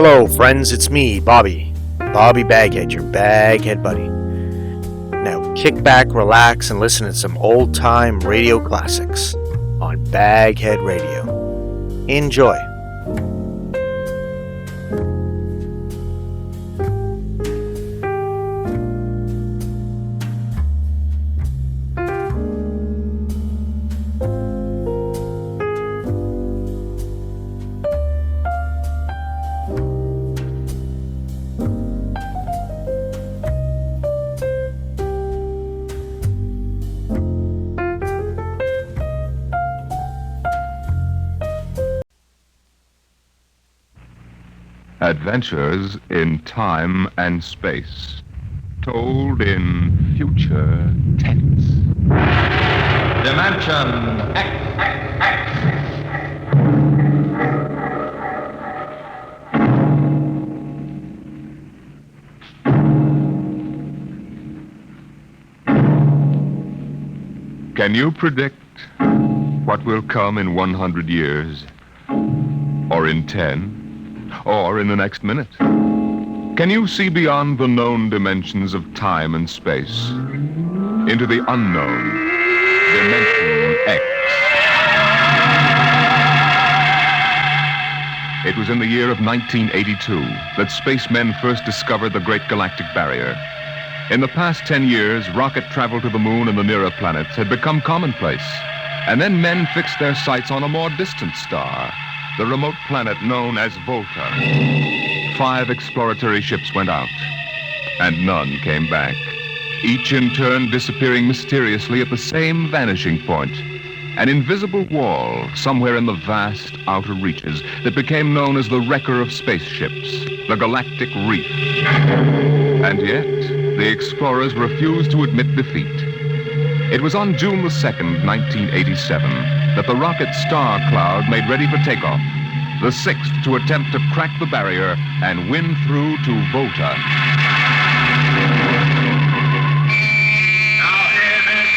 Hello, friends, it's me, Bobby BagHead, your BagHead buddy. Now kick back, relax, and listen to some old-time radio classics on BagHead Radio. Enjoy. Adventures in time and space, told in future tense. Dimension X. Can you predict what will come in 100 years? Or in 10? Or in the next minute? Can you see beyond the known dimensions of time and space into the unknown Dimension X? It was in the year of 1982 that spacemen first discovered the Great Galactic Barrier. In the past 10 years, rocket travel to the moon and the nearer planets had become commonplace. And then men fixed their sights on a more distant star, the remote planet known as Volta. 5 exploratory ships went out, and none came back, each in turn disappearing mysteriously at the same vanishing point, an invisible wall somewhere in the vast outer reaches that became known as the wrecker of spaceships, the Galactic Reef. And yet, the explorers refused to admit defeat. It was on June the 2nd, 1987, that the rocket Star Cloud made ready for takeoff, the 6th to attempt to crack the barrier and win through to Volta. Now hear this.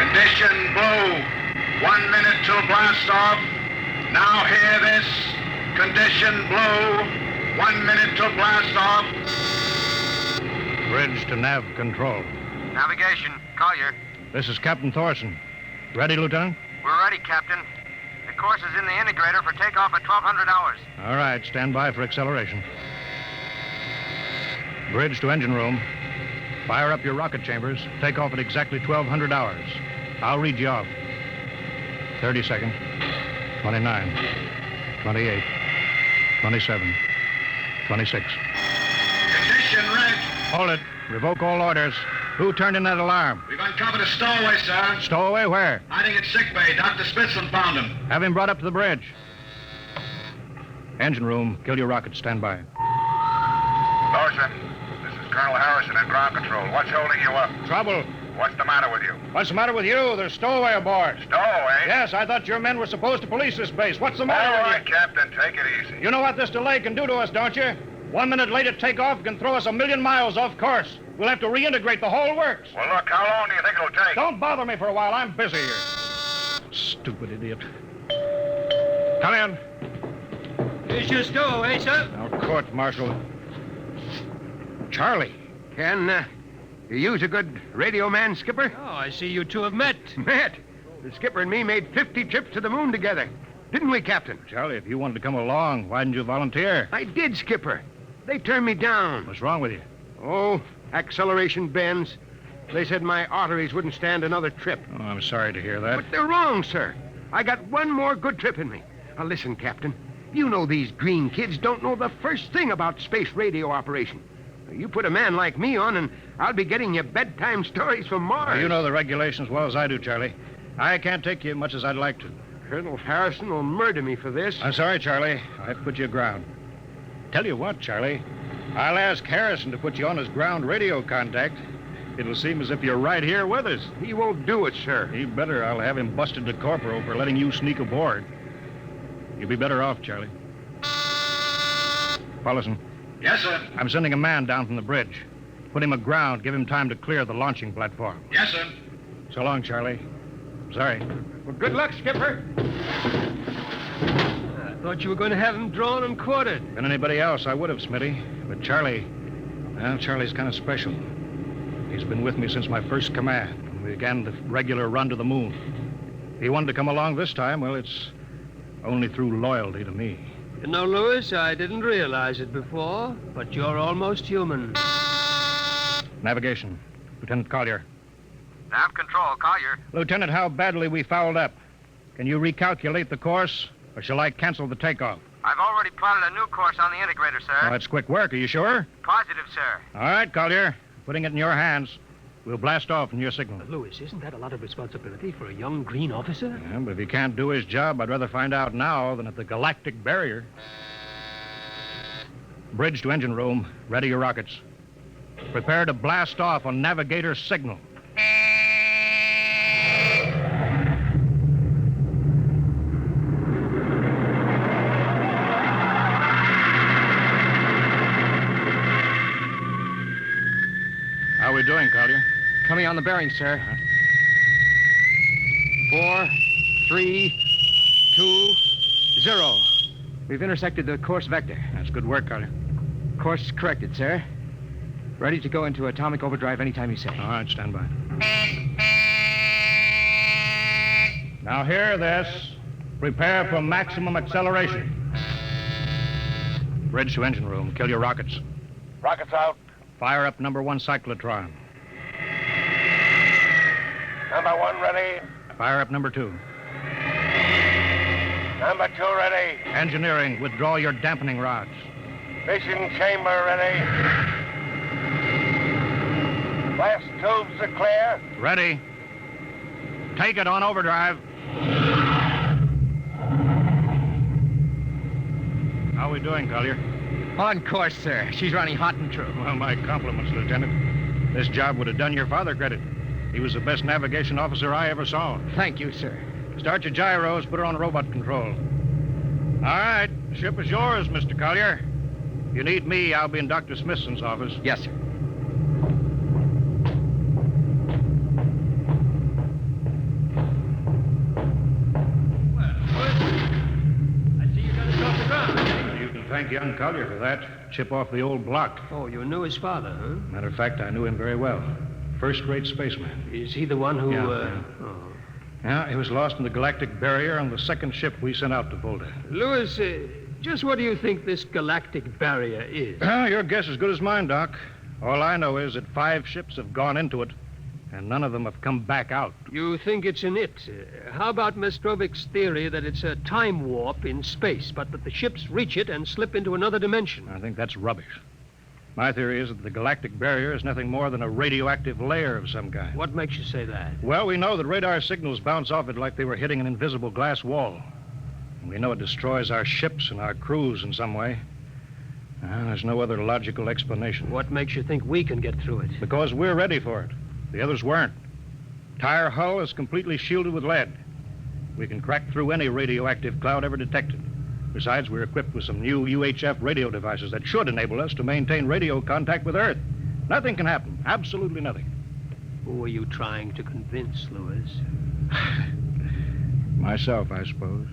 Condition blue. 1 minute till blast off. Now hear this. Condition blue. 1 minute till blast off. Bridge to nav control. Navigation, Collier. This is Captain Thorson. Ready, Lieutenant? We're ready, Captain. The course is in the integrator for takeoff at 1200 hours. All right, stand by for acceleration. Bridge to engine room. Fire up your rocket chambers. Take off at exactly 1200 hours. I'll read you off. 30 seconds. 29. 28. 27. 26. Condition red. Hold it. Revoke all orders. Who turned in that alarm? We've uncovered a stowaway, sir. Stowaway where? Hiding at sick bay. Dr. Spitzlin found him. Have him brought up to the bridge. Engine room. Kill your rocket. Stand by. Thorson, this is Colonel Harrison in ground control. What's holding you up? Trouble. What's the matter with you? What's the matter with you? There's stowaway aboard. Stowaway? Yes, I thought your men were supposed to police this base. What's the All matter right, with you? Captain, take it easy. You know what this delay can do to us, don't you? 1 minute late at takeoff can throw us 1,000,000 miles off course. We'll have to reintegrate the whole works. Well, look, how long do you think it'll take? Don't bother me for a while. I'm busy here. Stupid idiot. Come in. Here's your stowaway, sir. Now, court martial. Charlie. Can you use a good radio man, Skipper? Oh, I see you two have met. Met. The skipper and me made 50 trips to the moon together. Didn't we, Captain? Charlie, if you wanted to come along, why didn't you volunteer? I did, Skipper. They turned me down. What's wrong with you? Oh, acceleration bends. They said my arteries wouldn't stand another trip. Oh, I'm sorry to hear that. But they're wrong, sir. I got one more good trip in me. Now, listen, Captain. You know these green kids don't know the first thing about space radio operation. You put a man like me on, and I'll be getting you bedtime stories from Mars. You know the regulations as well as I do, Charlie. I can't take you much as I'd like to. Colonel Harrison will murder me for this. I'm sorry, Charlie. I have to put you aground. Tell you what, Charlie. I'll ask Harrison to put you on his ground radio contact. It'll seem as if you're right here with us. He won't do it, sir. He better. I'll have him busted to corporal for letting you sneak aboard. You'll be better off, Charlie. Paulison. Yes, sir. I'm sending a man down from the bridge. Put him aground. Give him time to clear the launching platform. Yes, sir. So long, Charlie. Sorry. Well, good luck, Skipper. Thought you were going to have him drawn and quartered. Been anybody else, I would have, Smitty. But Charlie, well, Charlie's kind of special. He's been with me since my first command, when we began the regular run to the moon. He wanted to come along this time, well, it's only through loyalty to me. You know, Lewis, I didn't realize it before, but you're almost human. Navigation. Lieutenant Collier. Nav control, Collier. Lieutenant, how badly we fouled up. Can you recalculate the course, or shall I cancel the takeoff? I've already plotted a new course on the integrator, sir. Oh, that's quick work. Are you sure? Positive, sir. All right, Collier. Putting it in your hands. We'll blast off from your signal. Lewis, isn't that a lot of responsibility for a young green officer? Yeah, but if he can't do his job, I'd rather find out now than at the galactic barrier. Bridge to engine room. Ready your rockets. Prepare to blast off on navigator's signal. How are we doing, Collier? Coming on the bearing, sir. 4, 3, 2, 0. We've intersected the course vector. That's good work, Collier. Course corrected, sir. Ready to go into atomic overdrive anytime you say. All right, stand by. Now hear this. Prepare for maximum acceleration. Bridge to engine room. Kill your rockets. Rockets out. Fire up number 1 cyclotron. Number 1 ready. Fire up number 2. Number 2 ready. Engineering, withdraw your dampening rods. Fission chamber ready. Blast tubes are clear. Ready. Take it on overdrive. How are we doing, Collier? On course, sir. She's running hot and true. Well, my compliments, Lieutenant. This job would have done your father credit. He was the best navigation officer I ever saw. Thank you, sir. Start your gyros, put her on robot control. All right, the ship is yours, Mr. Collier. If you need me, I'll be in Dr. Smithson's office. Yes, sir. I see you got us off the ground. You can thank young Collier for that. Chip off the old block. Oh, you knew his father, huh? Matter of fact, I knew him very well. First-rate spaceman. Is he the one who, Yeah. Oh. Yeah, he was lost in the galactic barrier on the second ship we sent out to Volta. Lewis, just what do you think this galactic barrier is? Your guess is good as mine, Doc. All I know is that 5 ships have gone into it, and none of them have come back out. You think it's an it. How about Mestrovic's theory that it's a time warp in space, but that the ships reach it and slip into another dimension? I think that's rubbish. My theory is that the galactic barrier is nothing more than a radioactive layer of some kind. What makes you say that? Well, we know that radar signals bounce off it like they were hitting an invisible glass wall. And we know it destroys our ships and our crews in some way. There's no other logical explanation. What makes you think we can get through it? Because we're ready for it. The others weren't. Tire hull is completely shielded with lead. We can crack through any radioactive cloud ever detected. Besides, we're equipped with some new UHF radio devices that should enable us to maintain radio contact with Earth. Nothing can happen. Absolutely nothing. Who are you trying to convince, Lewis? Myself, I suppose.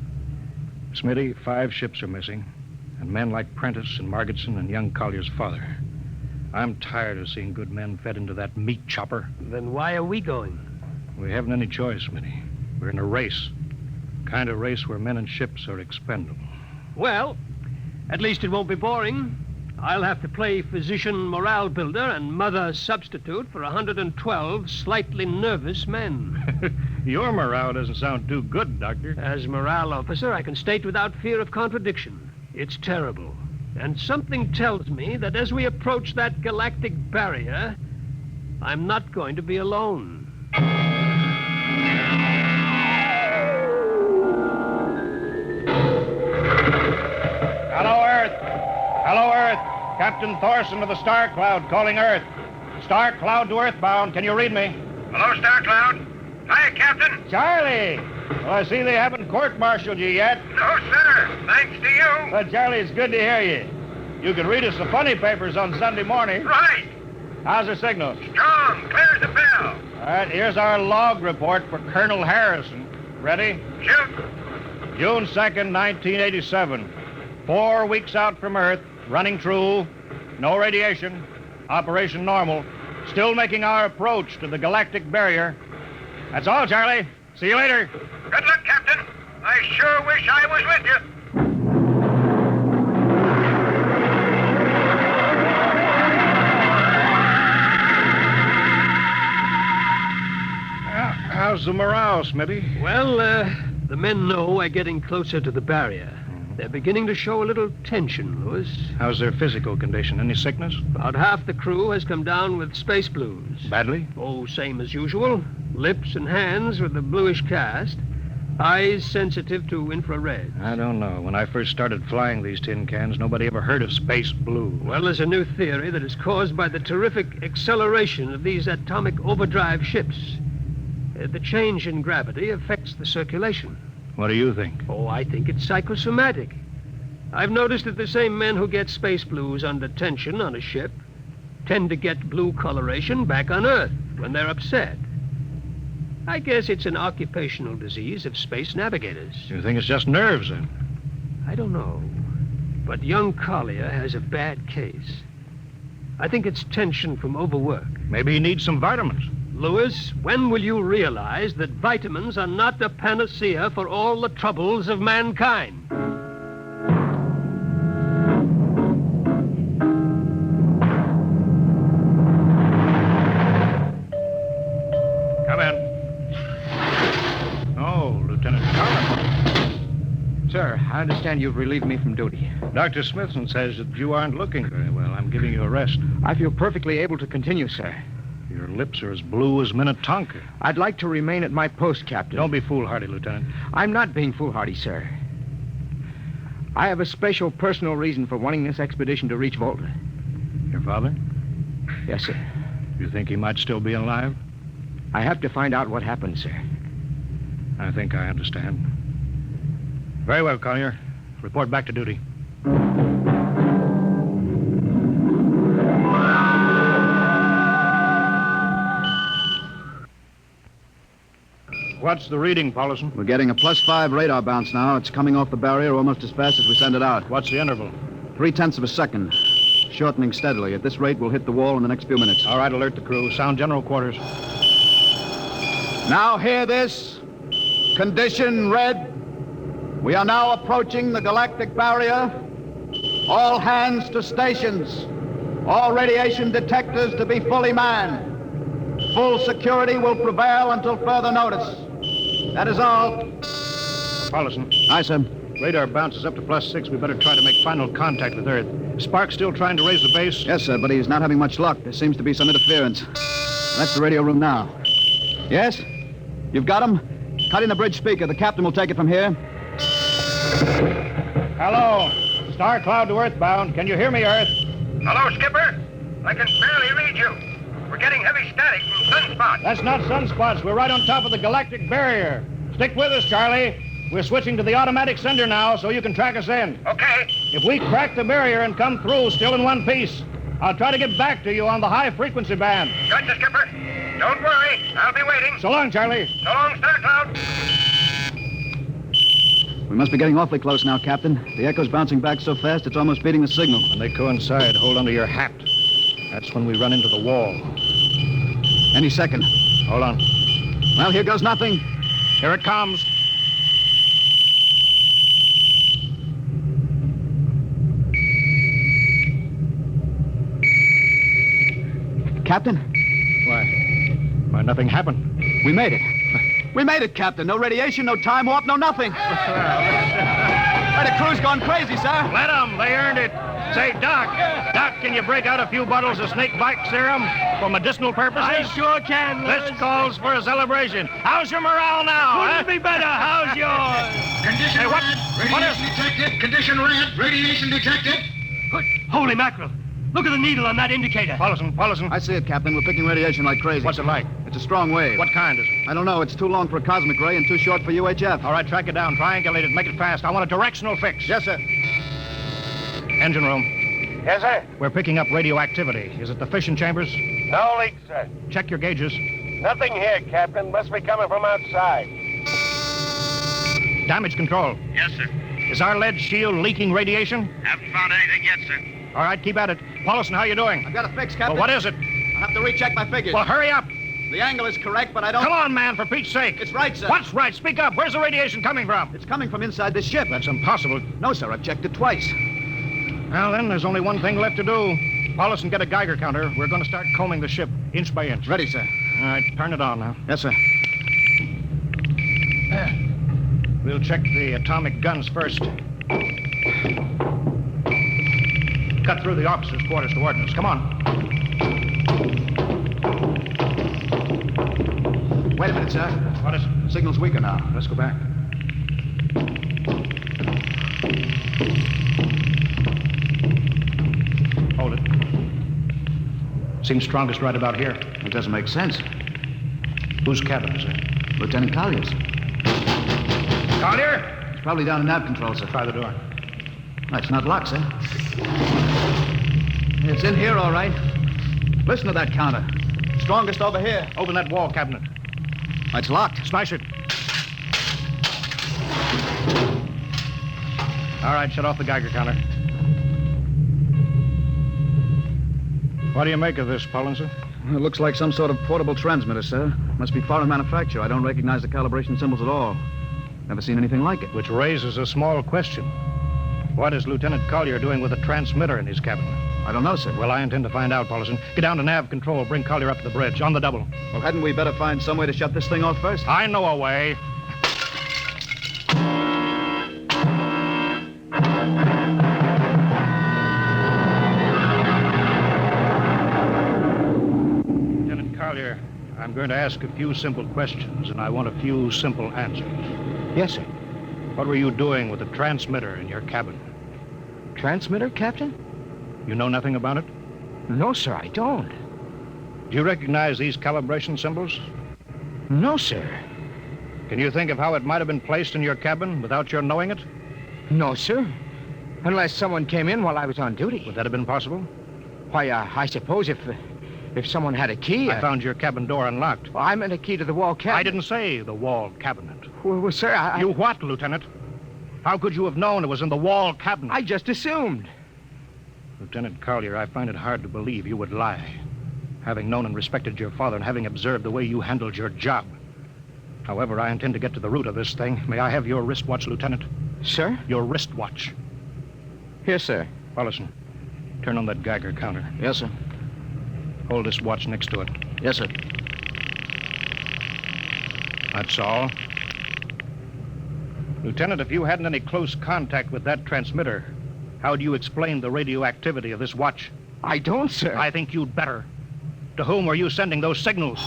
Smitty, 5 ships are missing, and men like Prentice and Margetson and young Collier's father. I'm tired of seeing good men fed into that meat chopper. Then why are we going? We haven't any choice, Smitty. We're in a race. Kind of race where men and ships are expendable. Well, at least it won't be boring. I'll have to play physician morale builder and mother substitute for 112 slightly nervous men. Your morale doesn't sound too good, Doctor. As morale officer, I can state without fear of contradiction. It's terrible. And something tells me that as we approach that galactic barrier, I'm not going to be alone. Hello, Earth. Hello, Earth. Captain Thorson of the Star Cloud calling Earth. Star Cloud to Earthbound. Can you read me? Hello, Star Cloud. Hi, Captain. Charlie! Well, I see they haven't court-martialed you yet. No, sir. Thanks to you. But, Charlie, it's good to hear you. You can read us the funny papers on Sunday morning. Right. How's the signal? Strong. Clear as a bell. All right, here's our log report for Colonel Harrison. Ready? Shoot. June 2nd, 1987. 4 weeks out from Earth, running true, no radiation, operation normal, still making our approach to the galactic barrier. That's all, Charlie. See you later. Good luck, Captain. I sure wish I was with you. How's the morale, Smitty? Well, the men know we're getting closer to the barrier. They're beginning to show a little tension, Lewis. How's their physical condition? Any sickness? About half the crew has come down with space blues. Badly? Oh, same as usual. Lips and hands with a bluish cast. Eyes sensitive to infrared. I don't know. When I first started flying these tin cans, nobody ever heard of space blue. Well, there's a new theory that is caused by the terrific acceleration of these atomic overdrive ships. The change in gravity affects the circulation. What do you think? Oh, I think it's psychosomatic. I've noticed that the same men who get space blues under tension on a ship tend to get blue coloration back on Earth when they're upset. I guess it's an occupational disease of space navigators. You think it's just nerves, then? I don't know. But young Collier has a bad case. I think it's tension from overwork. Maybe he needs some vitamins. Lewis, when will you realize that vitamins are not a panacea for all the troubles of mankind? Come in. Oh, Lieutenant Collins. Sir, I understand you've relieved me from duty. Dr. Smithson says that you aren't looking very well. I'm giving you a rest. I feel perfectly able to continue, sir. Your lips are as blue as Minnetonka. I'd like to remain at my post, Captain. Don't be foolhardy, Lieutenant. I'm not being foolhardy, sir. I have a special personal reason for wanting this expedition to reach Volta. Your father? Yes, sir. You think he might still be alive? I have to find out what happened, sir. I think I understand. Very well, Collier. Report back to duty. What's the reading, Paulison? We're getting a +5 radar bounce now. It's coming off the barrier almost as fast as we send it out. What's the interval? 0.3 of a second. Shortening steadily. At this rate, we'll hit the wall in the next few minutes. All right, alert the crew. Sound general quarters. Now hear this. Condition red. We are now approaching the galactic barrier. All hands to stations. All radiation detectors to be fully manned. Full security will prevail until further notice. That is all. Paulison. Aye, sir. Radar bounces up to +6. We better try to make final contact with Earth. Spark's still trying to raise the base? Yes, sir, but he's not having much luck. There seems to be some interference. That's the radio room now. Yes? You've got him? Cut in the bridge speaker. The captain will take it from here. Hello. Star Cloud to Earthbound. Can you hear me, Earth? Hello, Skipper. I can barely read you. We're getting heavy static from sunspots. That's not sunspots. We're right on top of the galactic barrier. Stick with us, Charlie. We're switching to the automatic sender now, so you can track us in. Okay. If we crack the barrier and come through still in one piece, I'll try to get back to you on the high-frequency band. Gotcha, Skipper. Don't worry. I'll be waiting. So long, Charlie. So long, Star Cloud. We must be getting awfully close now, Captain. The echo's bouncing back so fast, it's almost beating the signal. When they coincide, hold onto your hat. That's when we run into the wall. Any second. Hold on. Well, here goes nothing. Here it comes. Captain, Why, nothing happened. we made it. We made it, Captain. No radiation, no time warp, no nothing. Why, the crew's gone crazy, sir. Let them. They earned it. Say, Doc, can you break out a few bottles of snake bite serum for medicinal purposes? I sure can, Lewis. This calls for a celebration. How's your morale now? Couldn't be better. How's yours? Condition Hey, what- red. what Radiation detected. Condition red. Radiation detected. Good. Holy mackerel. Look at the needle on that indicator. Paulison. I see it, Captain. We're picking radiation like crazy. What's it like? It's a strong wave. What kind is it? I don't know. It's too long for a cosmic ray and too short for UHF. All right, track it down. Triangulate it. Make it fast. I want a directional fix. Yes, sir. Engine room. Yes, sir. We're picking up radioactivity. Is it the fission chambers? No leak, sir. Check your gauges. Nothing here, Captain. Must be coming from outside. Damage control. Yes, sir. Is our lead shield leaking radiation? Haven't found anything yet, sir. All right, keep at it. Paulson, how you doing? I've got a fix, Well, Captain. what is it? I have to recheck my figures. Well, hurry up. The angle is correct, but I don't... Come on, man, for Pete's sake. It's right, sir. What's right? Speak up. Where's the radiation coming from? It's coming from inside this ship. That's impossible. No, sir, I've checked it twice. Well, then, there's only one thing left to do. Paulson, get a Geiger counter. We're going to start combing the ship, inch by inch. Ready, sir. All right, turn it on now. Yes, sir. We'll check the atomic guns first. Cut through the officers' quarters to ordnance. Come on. Wait a minute, sir. What is it? The signal's weaker now. Let's go back. Hold it. Seems strongest right about here. It doesn't make sense. Whose cabin is it? Lieutenant Collier's. Collier! It's probably down in nav control, sir. Try the door. It's not locked, sir. It's in here, all right. Listen to that counter. Strongest over here. Open that wall cabinet. It's locked. Smash it. All right, shut off the Geiger counter. What do you make of this, Paulinson? It looks like some sort of portable transmitter, sir. Must be foreign manufacture. I don't recognize the calibration symbols at all. Never seen anything like it. Which raises a small question. What is Lieutenant Collier doing with a transmitter in his cabin? I don't know, sir. Well, I intend to find out, Paulson. Get down to nav control. Bring Collier up to the bridge. On the double. Well, hadn't we better find some way to shut this thing off first? I know a way. Lieutenant Collier, I'm going to ask a few simple questions, and I want a few simple answers. Yes, sir. What were you doing with the transmitter in your cabin? Transmitter, Captain? You know nothing about it? No, sir, I don't. Do you recognize these calibration symbols? No, sir. Can you think of how it might have been placed in your cabin without your knowing it? No, sir. Unless someone came in while I was on duty. Would that have been possible? Why, I suppose if someone had a key... I found your cabin door unlocked. Well, I meant a key to the wall cabinet. I didn't say the wall cabinet. Well, sir, I... You what, Lieutenant? How could you have known it was in the wall cabinet? I just assumed. Lieutenant Collier, I find it hard to believe you would lie. Having known and respected your father and having observed the way you handled your job. However, I intend to get to the root of this thing. May I have your wristwatch, Lieutenant? Sir? Your wristwatch. Here, sir. Paulson, turn on that Geiger counter. Yes, sir. Hold this watch next to it. Yes, sir. That's all. Lieutenant, if you hadn't any close contact with that transmitter, how do you explain the radioactivity of this watch? I don't, sir. I think you'd better. To whom were you sending those signals?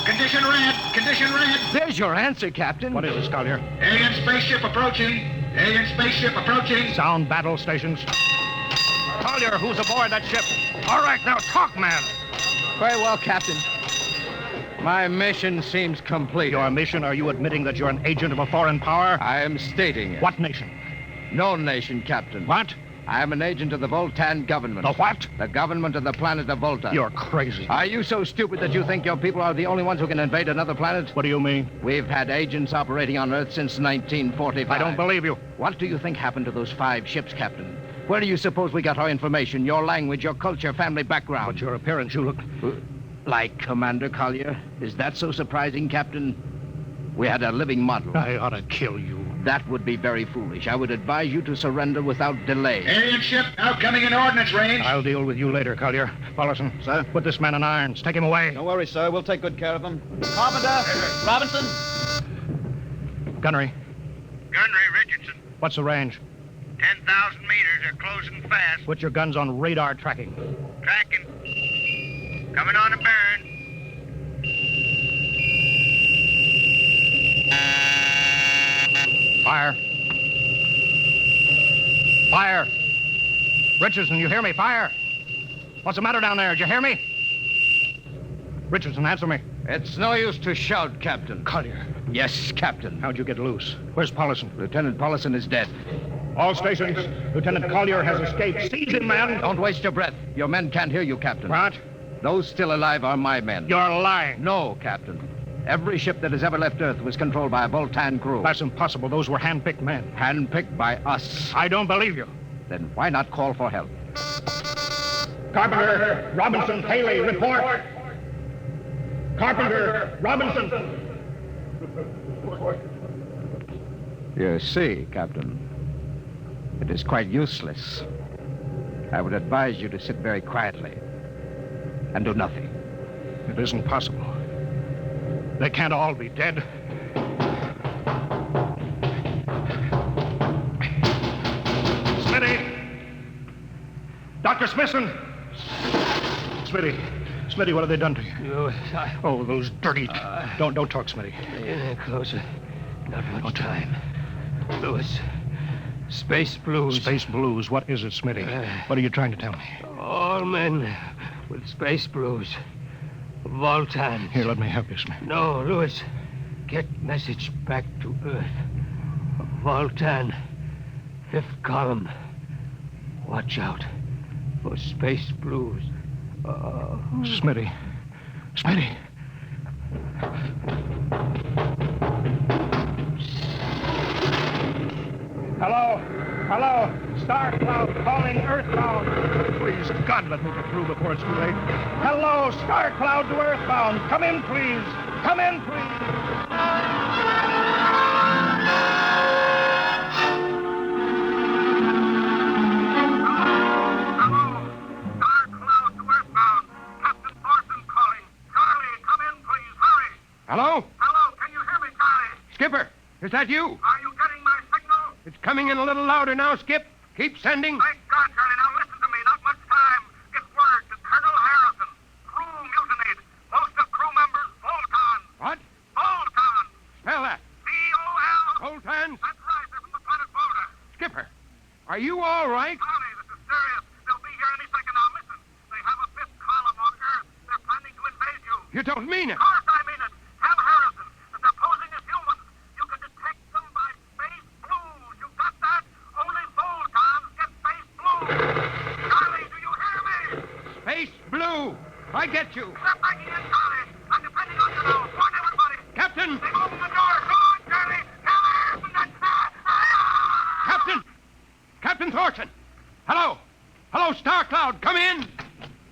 Condition red. Condition red. There's your answer, Captain. What is this, Collier? Alien spaceship approaching. Alien spaceship approaching. Sound battle stations. Collier, who's aboard that ship? All right, now talk, man. Very well, Captain. My mission seems complete. Your mission? Are you admitting that you're an agent of a foreign power? I am stating it. What nation? No nation, Captain. What? I am an agent of the Voltan government. The what? The government of the planet of Volta. You're crazy. Are you so stupid that you think your people are the only ones who can invade another planet? What do you mean? We've had agents operating on Earth since 1945. I don't believe you. What do you think happened to those 5 ships, Captain? Where do you suppose we got our information, your language, your culture, family background? But your appearance, you look... Like Commander Collier? Is that so surprising, Captain? We had a living model. I ought to kill you. That would be very foolish. I would advise you to surrender without delay. Alien ship now coming in ordnance range. I'll deal with you later, Collier. Paulson. Sir? Put this man in irons. Take him away. Don't worry, sir. We'll take good care of him. Carpenter! Robinson! Gunnery. Gunnery Richardson. What's the range? 10,000 meters. They're closing fast. Put your guns on radar tracking. Tracking. Coming on a burn. Fire. Fire. Richardson, you hear me? Fire. What's the matter down there? Did you hear me? Richardson, answer me. It's no use to shout, Captain. Collier. Yes, Captain. How'd you get loose? Where's Paulson? Lieutenant Paulson is dead. All stations. Lieutenant Collier has escaped. Seize him, man. Don't waste your breath. Your men can't hear you, Captain. What? Those still alive are my men. You're lying. No, Captain. Every ship that has ever left Earth was controlled by a Voltan crew. That's impossible. Those were hand-picked men. Handpicked by us. I don't believe you. Then why not call for help? Carpenter, Robinson, Haley, report. Carpenter, Robinson. You see, Captain, it is quite useless. I would advise you to sit very quietly and do nothing. It isn't possible. They can't all be dead. Smitty! Dr. Smithson! Smitty, what have they done to you? Louis, Oh, those dirty... Don't talk, Smitty. Closer. Not much time. Louis, space blues. Space blues. What is it, Smitty? What are you trying to tell me? All men with space blues. Voltans. Here, let me help you, Smitty. No, Louis. Get message back to Earth. Voltan. 5th column. Watch out for space blues. Smitty. Hello. Star Cloud calling Earthbound. Please, God, let me get through before it's too late. Hello, Star Cloud to Earthbound. Come in, please. Hello? Hello, can you hear me, Charlie? Skipper, is that you? Are you getting my signal? It's coming in a little louder now, Skip. Keep sending. Thank God, Charlie. Now listen to me. Not much time. Get word to Colonel Harrison. Crew mutinied. Most of crew members, Voltons. What? Voltons. Spell that. V-O-L. Voltans? That's right. They're from the planet Volta. Skipper, are you all right? Charlie, this is serious. They'll be here any second now. Listen, they have a 5th column on Earth. They're planning to invade you. You don't mean it. Of course I mean it. Tell Harrison that they're posing as humans. You can detect them by space blues. You got that? Only Voltons get space blues. Charlie, do you hear me? Space Blue. I get you. Step back in, Charlie. I'm depending on you now. Warn everybody. Captain! They've opened the door. Come on, Charlie. Tell Harrison that... Captain Thorson. Hello, Star Cloud. Come in.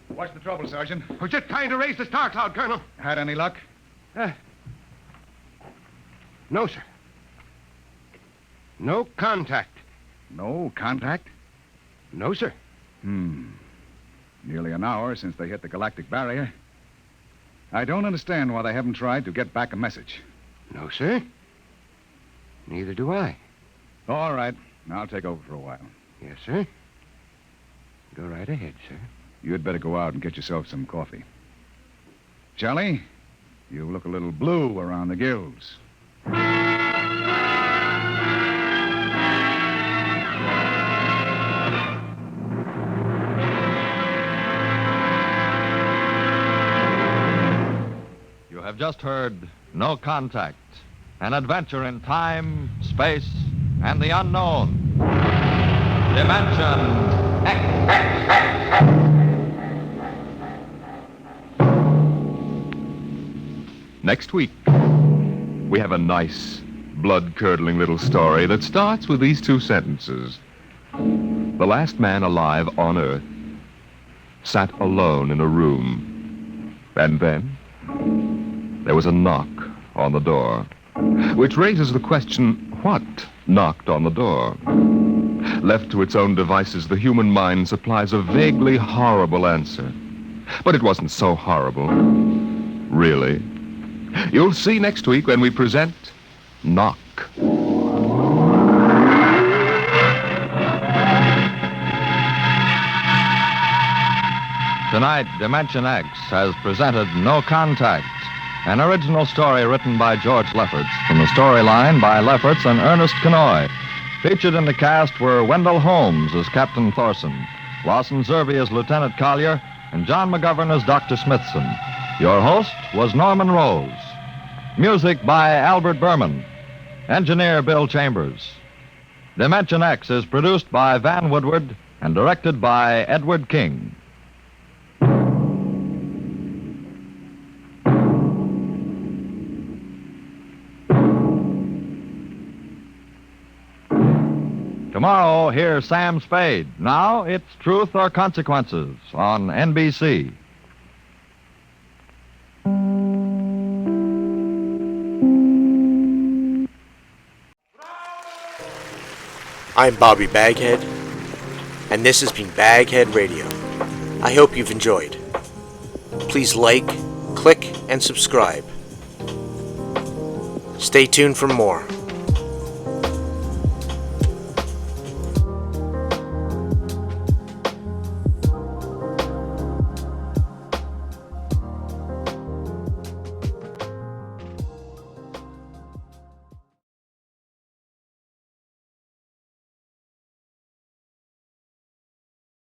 What's the trouble, Sergeant? We're just trying to raise the Star Cloud, Colonel. Had any luck? No, sir. No contact. No contact? No, sir. Nearly an hour since they hit the galactic barrier. I don't understand why they haven't tried to get back a message. No, sir. Neither do I. All right. I'll take over for a while. Yes, sir. Go right ahead, sir. You'd better go out and get yourself some coffee. Charlie, you look a little blue around the gills. You have just heard No Contact, an adventure in time, space, and the unknown. Dimension X. Next week, we have a nice, blood-curdling little story that starts with these 2 sentences. The last man alive on Earth sat alone in a room. And then there was a knock on the door, which raises the question, what knocked on the door? Left to its own devices, the human mind supplies a vaguely horrible answer. But it wasn't so horrible, really. You'll see next week when we present Knock. Tonight, Dimension X has presented No Contact, an original story written by George Lefferts, from the storyline by Lefferts and Ernest Kenoy. Featured in the cast were Wendell Holmes as Captain Thorson, Lawson Zerby as Lieutenant Collier, and John McGovern as Dr. Smithson. Your host was Norman Rose. Music by Albert Berman. Engineer Bill Chambers. Dimension X is produced by Van Woodward and directed by Edward King. Tomorrow, hear Sam Spade. Now, it's Truth or Consequences on NBC. I'm Bobby BagHead, and this has been BagHead Radio. I hope you've enjoyed. Please like, click, and subscribe. Stay tuned for more.